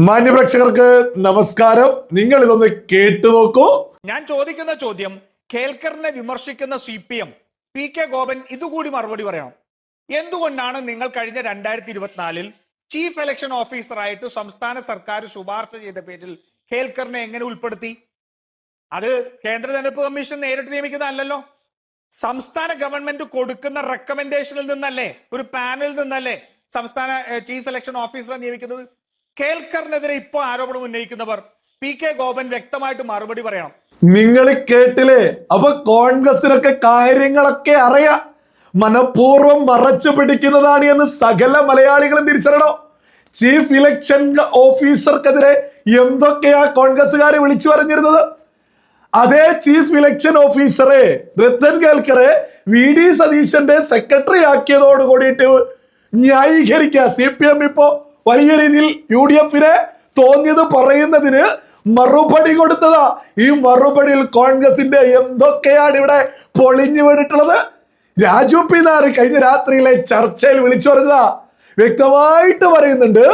മാന്യപ്രേക്ഷകർക്ക് നമസ്കാരം. നിങ്ങൾ ഇതൊന്ന് കേട്ടു നോക്കൂ. ഞാൻ ചോദിക്കുന്ന ചോദ്യം, കേൽക്കറിനെ വിമർശിക്കുന്ന CPM പി കെ ഗോപൻ ഇതുകൂടി മറുപടി പറയണം. എന്തുകൊണ്ടാണ് നിങ്ങൾ കഴിഞ്ഞ 2024 ചീഫ് ഇലക്ഷൻ ഓഫീസറായിട്ട് സംസ്ഥാന സർക്കാർ ശുപാർശ ചെയ്ത പേരിൽ കേൽക്കറിനെ എങ്ങനെ ഉൾപ്പെടുത്തി? അത് കേന്ദ്ര തെരഞ്ഞെടുപ്പ് കമ്മീഷൻ നേരിട്ട് നിയമിക്കുന്നതല്ലല്ലോ. സംസ്ഥാന ഗവൺമെന്റ് കൊടുക്കുന്ന റെക്കമെൻഡേഷനിൽ നിന്നല്ലേ, ഒരു പാനലിൽ നിന്നല്ലേ സംസ്ഥാന ചീഫ് ഇലക്ഷൻ ഓഫീസറെ നിയമിക്കുന്നത്. കേൽക്കറിനെതിരെ ഇപ്പൊ ആരോപണം ഉന്നയിക്കുന്നവർ പി കെ ഗോപൻ വ്യക്തമായിട്ട് മറുപടി പറയണം. നിങ്ങൾ കേട്ടില്ലേ? അപ്പൊ കോൺഗ്രസിനൊക്കെ കാര്യങ്ങളൊക്കെ അറിയാം. മനഃപൂർവ്വം മറച്ചു പിടിക്കുന്നതാണ് എന്ന് സകല മലയാളികളും തിരിച്ചറിയണം. ചീഫ് ഇലക്ഷൻ ഓഫീസർക്കെതിരെ എന്തൊക്കെയാ കോൺഗ്രസുകാരെ വിളിച്ചു പറഞ്ഞിരുന്നത്. അതേ ചീഫ് ഇലക്ഷൻ ഓഫീസറെ രത്തൻ കേൽക്കറെ VD സതീശന്റെ സെക്രട്ടറി ആക്കിയതോട് കൂടിയിട്ട് ന്യായീകരിക്കുക CPM ഇപ്പോ വലിയ രീതിയിൽ UDF-നെ തോന്നിയത് പറയുന്നതിന് മറുപടി കൊടുത്തതാ. ഈ മറുപടിയിൽ കോൺഗ്രസിന്റെ എന്തൊക്കെയാണ് ഇവിടെ പൊളിഞ്ഞു വീണിട്ടുള്ളത്. രാജു പി നായർ കഴിഞ്ഞ രാത്രിയിലെ ചർച്ചയിൽ വിളിച്ചു പറഞ്ഞതാ. വ്യക്തമായിട്ട് പറയുന്നുണ്ട്,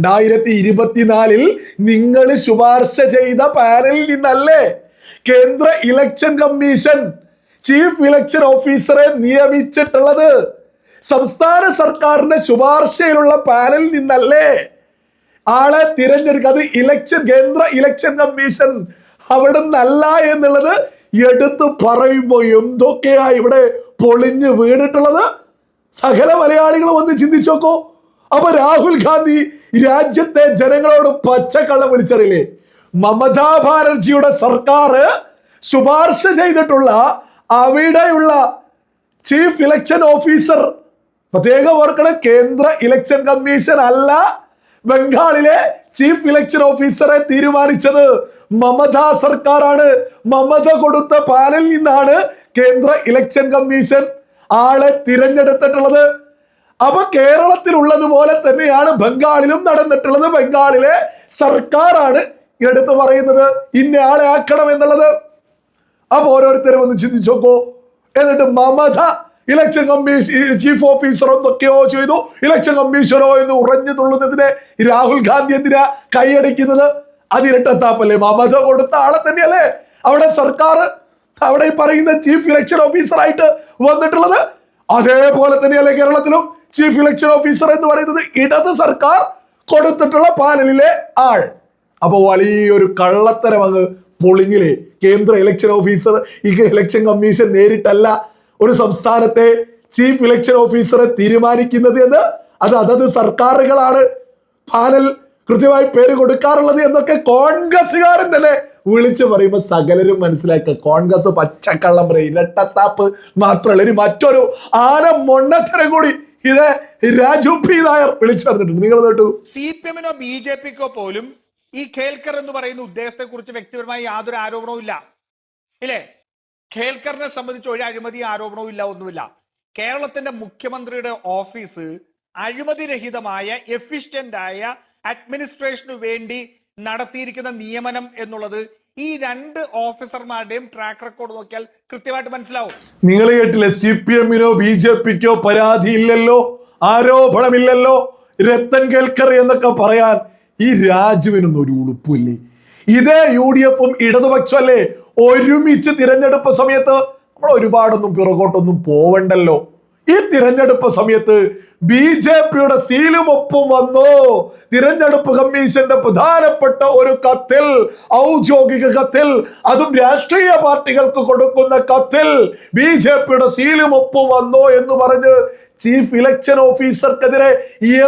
2024 നിങ്ങൾ ശുപാർശ ചെയ്ത പാനലിൽ നിന്നല്ലേ കേന്ദ്ര ഇലക്ഷൻ കമ്മീഷൻ ചീഫ് ഇലക്ഷൻ ഓഫീസറെ നിയമിച്ചിട്ടുള്ളത്. സംസ്ഥാന സർക്കാരിന്റെ ശുപാർശയിലുള്ള പാനലിൽ നിന്നല്ലേ ആളെ തിരഞ്ഞെടുക്കുക. അത് കേന്ദ്ര ഇലക്ഷൻ കമ്മീഷൻ അവിടെ നിന്നല്ല എന്നുള്ളത് എടുത്തു പറയുമ്പോൾ എന്തൊക്കെയാ ഇവിടെ പൊളിഞ്ഞു വീണിട്ടുള്ളത്. സകല മലയാളികളും ഒന്ന് ചിന്തിച്ചു നോക്കൂ. അപ്പൊ രാഹുൽ ഗാന്ധി രാജ്യത്തെ ജനങ്ങളോട് പച്ചക്കള്ളം വിളിച്ചറിയില്ലേ? മമതാ ബാനർജിയുടെ സർക്കാർ ശുപാർശ ചെയ്തിട്ടുള്ള അവിടെയുള്ള ചീഫ് ഇലക്ഷൻ ഓഫീസർ, പ്രത്യേക ഓർക്കണം, കേന്ദ്ര ഇലക്ഷൻ കമ്മീഷൻ അല്ല ബംഗാളിലെ ചീഫ് ഇലക്ഷൻ ഓഫീസറെ തീരുമാനിച്ചത് മമതാ സർക്കാരാണ്. മമത കൊടുത്ത പാനലിൽ നിന്നാണ് കേന്ദ്ര ഇലക്ഷൻ കമ്മീഷൻ ആളെ തിരഞ്ഞെടുത്തിട്ടുള്ളത്. അപ്പൊ കേരളത്തിലുള്ളതുപോലെ തന്നെയാണ് ബംഗാളിലും നടന്നിട്ടുള്ളത്. ബംഗാളിലെ സർക്കാരാണ് എടുത്തു പറയുന്നത് ഇന്ന ആളെ ആക്കണം എന്നുള്ളത്. അപ്പൊ ഓരോരുത്തരും ഒന്ന് ചിന്തിച്ചു നോക്കൂ. എന്നിട്ട് Mamata election commission chief officer എന്തൊക്കെയോ ചെയ്തു, ഇലക്ഷൻ കമ്മീഷനോ എന്ന് ഉറഞ്ഞു തുള്ളുന്നതിനെ രാഹുൽ ഗാന്ധി എന്തിനാ കൈയടിക്കുന്നത്? അതിരട്ടത്താപ്പല്ലേ? മമത കൊടുത്ത ആളെ തന്നെയല്ലേ അവിടെ സർക്കാർ അവിടെ ഈ പറയുന്ന ചീഫ് ഇലക്ഷൻ ഓഫീസർ ആയിട്ട് വന്നിട്ടുള്ളത്. അതേപോലെ തന്നെയല്ലേ കേരളത്തിലും ചീഫ് ഇലക്ഷൻ ഓഫീസർ എന്ന് പറയുന്നത് ഇടത് സർക്കാർ കൊടുത്തിട്ടുള്ള പാനലിലെ ആൾ. അപ്പൊ വലിയൊരു കള്ളത്തരം അങ്ങ് പൊളിഞ്ഞില്ലേ? കേന്ദ്ര ഇലക്ഷൻ ഓഫീസർ ഈ ഇലക്ഷൻ കമ്മീഷൻ നേരിട്ടല്ല ഒരു സംസ്ഥാനത്തെ ചീഫ് ഇലക്ഷൻ ഓഫീസറെ തീരുമാനിക്കുന്നത് എന്ന്, അത് അതത് സർക്കാരുകളാണ് പാനൽ കൃത്യമായി പേര് കൊടുക്കാറുള്ളത് എന്നൊക്കെ കോൺഗ്രസുകാരൻ തന്നെ വിളിച്ചു പറയുമ്പോൾ സകലരും മനസ്സിലാക്കുക കോൺഗ്രസ് പച്ചക്കള്ളം പറയും, ഇരട്ടത്താപ്പ് മാത്രമല്ല ഇനി മറ്റൊരു ആന മൊണ്ണത്തരം കൂടി ഇത് രാജു പി നായർ വിളിച്ചു പറഞ്ഞിട്ടുണ്ട്. നിങ്ങൾ കേട്ടു? CPM-നോ BJP-ക്കോ പോലും ഈ കേൽക്കർ എന്ന് പറയുന്ന ഉദ്ദേശത്തെ കുറിച്ച് വ്യക്തിപരമായി യാതൊരു ആരോപണവും ഇല്ല, ഇല്ലേ? കേൽക്കറിനെ സംബന്ധിച്ച് ഒരു അഴിമതി ആരോപണവും ഇല്ല, ഒന്നുമില്ല. കേരളത്തിന്റെ മുഖ്യമന്ത്രിയുടെ ഓഫീസ് അഴിമതിരഹിതമായ എഫിഷ്യന്റ് ആയ അഡ്മിനിസ്ട്രേഷനു വേണ്ടി നടത്തിയിരിക്കുന്ന നിയമനം എന്നുള്ളത് ഈ രണ്ട് ഓഫീസർമാരുടെയും ട്രാക്ക് റെക്കോർഡ് നോക്കിയാൽ കൃത്യമായിട്ട് മനസ്സിലാവും. നിങ്ങൾ കേട്ടില്ലേ? CPM-നോ BJP-ക്കോ പരാതി ഇല്ലല്ലോ, ആരോപണമില്ലല്ലോ. രത്തൻ കേൽക്കർ എന്നൊക്കെ പറയാൻ ഈ രാജുവിനൊന്നും ഒരു ഉളുപ്പില്ലേ? ഇതേ UDF-ഉം ഇടതുപക്ഷമല്ലേ ഒരുമിച്ച് തിരഞ്ഞെടുപ്പ് സമയത്ത് നമ്മൾ ഒരുപാടൊന്നും പിറകോട്ടൊന്നും പോവണ്ടല്ലോ. ഈ തിരഞ്ഞെടുപ്പ് സമയത്ത് BJP-യുടെ സീലും ഒപ്പും വന്നു. തിരഞ്ഞെടുപ്പ് കമ്മീഷന്റെ പ്രധാനപ്പെട്ട ഒരു കത്തിൽ, ഔദ്യോഗിക കത്തിൽ, അതും രാഷ്ട്രീയ പാർട്ടികൾക്ക് കൊടുക്കുന്ന കത്തിൽ BJP-യുടെ സീലും ഒപ്പും വന്നു എന്ന് പറഞ്ഞ് ചീഫ് ഇലക്ഷൻ ഓഫീസർക്കെതിരെ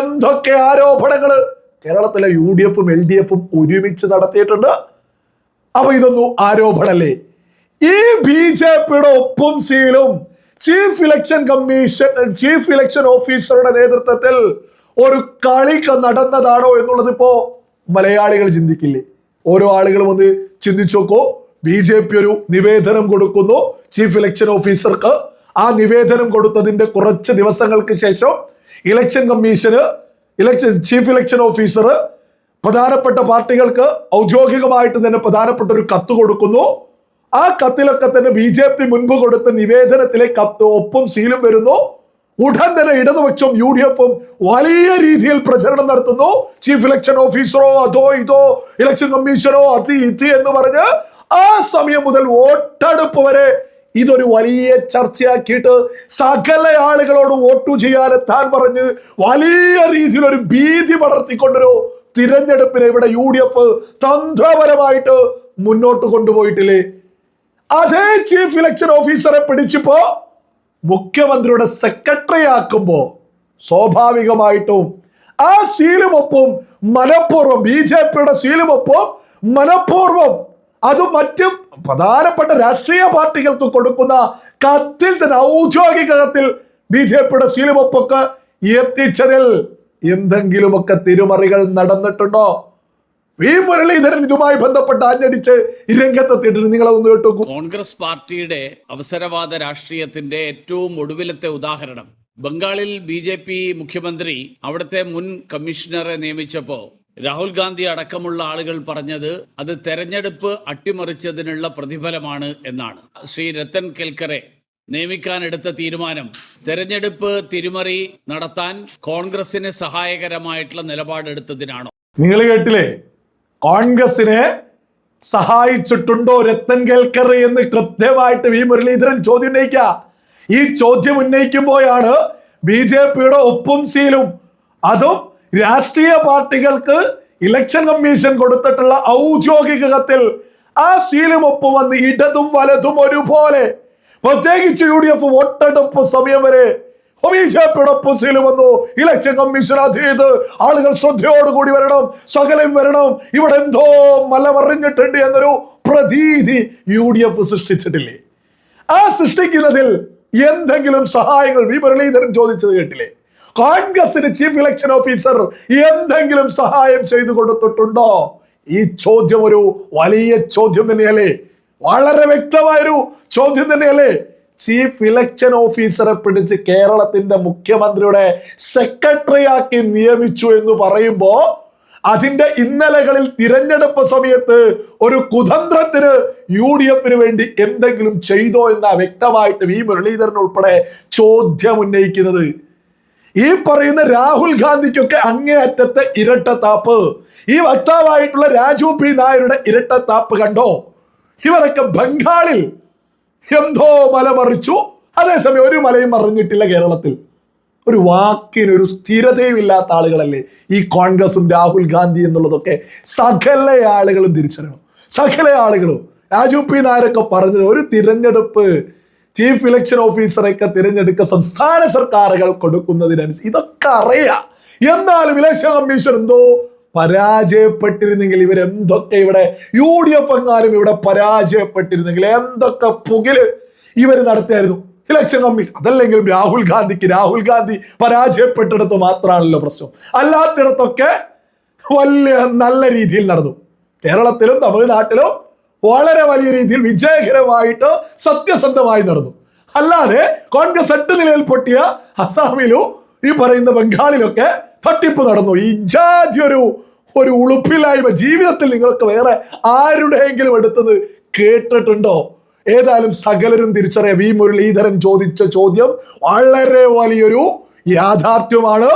എന്തൊക്കെ ആരോപണങ്ങള് കേരളത്തിലെ UDF-ഉം LDF-ഉം ഒരുമിച്ച് നടത്തിയിട്ടുണ്ട്. അപ്പൊ ഇതൊന്നും ആരോപണല്ലേ? ഈ BJP-യുടെ ഒപ്പും സീലും chief election commission chief election ഓഫീസറുടെ നേതൃത്വത്തിൽ ഒരു കളി നടന്നതാണോ എന്നുള്ളത് ഇപ്പോ മലയാളികൾ ചിന്തിക്കില്ലേ? ഓരോ ആളുകളും ഒന്ന് ചിന്തിച്ചു നോക്കൂ. BJP ഒരു നിവേദനം കൊടുക്കുന്നു ചീഫ് ഇലക്ഷൻ ഓഫീസർക്ക്. ആ നിവേദനം കൊടുത്തതിന്റെ കുറച്ച് ദിവസങ്ങൾക്ക് ശേഷം election commission chief election officer പ്രധാനപ്പെട്ട പാർട്ടികൾക്ക് ഔദ്യോഗികമായിട്ട് തന്നെ പ്രധാനപ്പെട്ട ഒരു കത്ത് കൊടുക്കുന്നു. ആ കത്തിലൊക്കെ തന്നെ BJP മുൻപ് കൊടുത്ത നിവേദനത്തിലെ കത്ത് ഒപ്പും സീലും വരുന്നു. ഉടൻ തന്നെ ഇടതുപക്ഷം UDF-ഉം വലിയ രീതിയിൽ പ്രചരണം നടത്തുന്നു. ചീഫ് ഇലക്ഷൻ ഓഫീസറോ അതോ ഇതോ ഇലക്ഷൻ കമ്മീഷനോ അത് ഇത് എന്ന് പറഞ്ഞ് ആ സമയം മുതൽ വോട്ടെടുപ്പ് വരെ ഇതൊരു വലിയ ചർച്ചയാക്കിയിട്ട് സകല ആളുകളോട് വോട്ടു ചെയ്യാനെത്താൻ പറഞ്ഞ് വലിയ രീതിയിൽ ഒരു ഭീതി പടർത്തിക്കൊണ്ടൊരു തിരഞ്ഞെടുപ്പിനെ ഇവിടെ UDF തന്ത്രപരമായിട്ട് മുന്നോട്ട് കൊണ്ടുപോയിട്ടില്ലേ? അതേ ചീഫ് ഇലക്ഷൻ ഓഫീസറെ പിടിച്ചപ്പോ മുഖ്യമന്ത്രിയുടെ സെക്രട്ടറി ആക്കുമ്പോ സ്വാഭാവികമായിട്ടും ആ ശീലുമൊപ്പും മനഃപൂർവ്വം BJP-യുടെ ശീലുമൊപ്പം മനഃപൂർവ്വം അത് മറ്റ് പ്രധാനപ്പെട്ട രാഷ്ട്രീയ പാർട്ടികൾക്ക് കൊടുക്കുന്ന കത്തിൽ തന്നെ ഔദ്യോഗിക കത്തിൽ BJP-യുടെ ശീലുമൊപ്പൊക്കെ എത്തിച്ചതിൽ എന്തെങ്കിലുമൊക്കെ തിരുമറികൾ നടന്നിട്ടുണ്ടോ? വി മുരളീധരൻ ഇതുമായി ബന്ധപ്പെട്ട് ആഞ്ഞടിച്ച് രംഗത്തെത്തിയിട്ടുണ്ട്. നിങ്ങളതൊന്ന് കേട്ടു. കോൺഗ്രസ് പാർട്ടിയുടെ അവസരവാദ രാഷ്ട്രീയത്തിന്റെ ഏറ്റവും ഒടുവിലത്തെ ഉദാഹരണം ബംഗാളിൽ BJP മുഖ്യമന്ത്രി അവിടുത്തെ മുൻ കമ്മീഷണറെ നിയമിച്ചപ്പോൾ രാഹുൽ ഗാന്ധി അടക്കമുള്ള ആളുകൾ പറഞ്ഞത് അത് തെരഞ്ഞെടുപ്പ് അട്ടിമറിച്ചതിനുള്ള പ്രതിഫലമാണ് എന്നാണ്. ശ്രീ രത്തൻ കെൽക്കറെ നിയമിക്കാനെടുത്ത തീരുമാനം തെരഞ്ഞെടുപ്പ് തിരിമറി നടത്താൻ കോൺഗ്രസിന് സഹായകരമായിട്ടുള്ള നിലപാടെടുത്തതിനാണോ? നിങ്ങൾ കേട്ടില്ലേ? കോൺഗ്രസിനെ സഹായിച്ചിട്ടുണ്ടോ രത്തൻ കേൽക്കർ എന്ന് കൃത്യമായിട്ട് വി മുരളീധരൻ ചോദ്യം ഉന്നയിക്കുക. ഈ ചോദ്യം ഉന്നയിക്കുമ്പോഴാണ് BJP-യുടെ ഒപ്പും സീലും അതും രാഷ്ട്രീയ പാർട്ടികൾക്ക് ഇലക്ഷൻ കമ്മീഷൻ കൊടുത്തിട്ടുള്ള ഔദ്യോഗിക കത്തിൽ ആ സീലും ഒപ്പം വന്ന് ഇടതും വലതും ഒരുപോലെ, പ്രത്യേകിച്ച് UDF വോട്ടെടുപ്പ് സമയം വരെ BJP-യുടെ ഒപ്പം സീലും വന്നു. ഇലക്ഷൻ കമ്മീഷൻ അതീത് ആളുകൾ ശ്രദ്ധയോടുകൂടി വരണം, സകലം വരണം, ഇവിടെ എന്തോ മലമറിഞ്ഞിട്ടുണ്ട് എന്നൊരു പ്രതീതി UDF സൃഷ്ടിച്ചിട്ടില്ലേ? ആ സൃഷ്ടിക്കുന്നതിൽ എന്തെങ്കിലും സഹായങ്ങൾ വി മുരളീധരൻ ചോദിച്ചത് കേട്ടില്ലേ? കോൺഗ്രസിന് ചീഫ് ഇലക്ഷൻ ഓഫീസർ എന്തെങ്കിലും സഹായം ചെയ്തു കൊടുത്തിട്ടുണ്ടോ? ഈ ചോദ്യം ഒരു വലിയ ചോദ്യം തന്നെയല്ലേ? വളരെ വ്യക്തമായൊരു ചോദ്യം തന്നെയല്ലേ? ചീഫ് ഇലക്ഷൻ ഓഫീസറെ പിടിച്ച് കേരളത്തിന്റെ മുഖ്യമന്ത്രിയുടെ സെക്രട്ടറിയാക്കി നിയമിച്ചു എന്ന് പറയുമ്പോ അതിന്റെ ഇന്നലകളിൽ തിരഞ്ഞെടുപ്പ് സമയത്ത് ഒരു കുതന്ത്രത്തിന് UDF-ന് വേണ്ടി എന്തെങ്കിലും ചെയ്തോ എന്ന വ്യക്തമായിട്ട് വി മുരളീധരൻ ഉൾപ്പെടെ ചോദ്യം ഉന്നയിക്കുന്നത്. ഈ പറയുന്ന രാഹുൽ ഗാന്ധിക്കൊക്കെ അങ്ങേയറ്റത്തെ ഇരട്ടത്താപ്പ്, ഈ വക്താവായിട്ടുള്ള രാജു P. നായരുടെ ഇരട്ടത്താപ്പ് കണ്ടോ? ഇവരൊക്കെ ബംഗാളിൽ എന്തോ മലമറിച്ചു, അതേസമയം ഒരു മലയും മറിഞ്ഞിട്ടില്ല. കേരളത്തിൽ ഒരു വാക്കിനൊരു സ്ഥിരതയും ഇല്ലാത്ത ആളുകളല്ലേ ഈ കോൺഗ്രസും രാഹുൽ ഗാന്ധി എന്നുള്ളതൊക്കെ സകല ആളുകളും തിരിച്ചറിയണം. സകല ആളുകളും രാജു P. നായരൊക്കെ പറഞ്ഞത് ഒരു തിരഞ്ഞെടുപ്പ് ചീഫ് ഇലക്ഷൻ ഓഫീസറൊക്കെ തിരഞ്ഞെടുക്ക സംസ്ഥാന സർക്കാരുകൾ കൊടുക്കുന്നതിനനുസരിച്ച് ഇതൊക്കെ അറിയാം. എന്നാലും ഇലക്ഷൻ കമ്മീഷൻ എന്തോ പരാജയപ്പെട്ടിരുന്നെങ്കിൽ ഇവരെന്തൊക്കെ ഇവിടെ UDF എങ്ങാനും ഇവിടെ പരാജയപ്പെട്ടിരുന്നെങ്കിൽ എന്തൊക്കെ പുകില് ഇവർ നടത്തിയായിരുന്നു ഇലക്ഷൻ കമ്മീഷൻ. അതല്ലെങ്കിലും രാഹുൽ ഗാന്ധി പരാജയപ്പെട്ടിടത്ത് മാത്രമാണല്ലോ പ്രശ്നം. അല്ലാത്തിടത്തൊക്കെ വലിയ നല്ല രീതിയിൽ നടന്നു. കേരളത്തിലും തമിഴ്നാട്ടിലും വളരെ വലിയ രീതിയിൽ വിജയകരമായിട്ട് സത്യസന്ധമായി നടന്നു. അല്ലാതെ കോൺഗ്രസ് 8 നിലയിൽ പൊട്ടിയ അസാമിലും ഈ പറയുന്ന ബംഗാളിലൊക്കെ തട്ടിപ്പ് നടന്നു. ഈ ജാതി ഒരു ഉളുപ്പില്ലായ്മ ജീവിതത്തിൽ നിങ്ങൾക്ക് വേറെ ആരുടെയെങ്കിലും എടുത്തത് കേട്ടിട്ടുണ്ടോ? ഏതായാലും സകലരും തിരിച്ചറിയ വി മുരളീധരൻ ചോദിച്ച ചോദ്യം വളരെ വലിയൊരു യാഥാർത്ഥ്യമാണ്.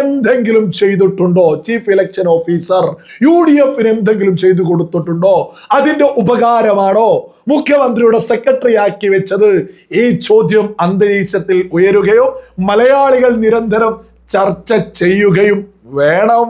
എന്തെങ്കിലും ചെയ്തിട്ടുണ്ടോ ചീഫ് ഇലക്ഷൻ ഓഫീസർ? UDF-ന് എന്തെങ്കിലും ചെയ്തു കൊടുത്തിട്ടുണ്ടോ? അതിന്റെ ഉപകാരമാണോ മുഖ്യമന്ത്രിയുടെ സെക്രട്ടറി ആക്കി വെച്ചത്? ഈ ചോദ്യം അന്തരീക്ഷത്തിൽ ഉയരുകയും മലയാളികൾ നിരന്തരം ചർച്ച ചെയ്യുകയും വേണം.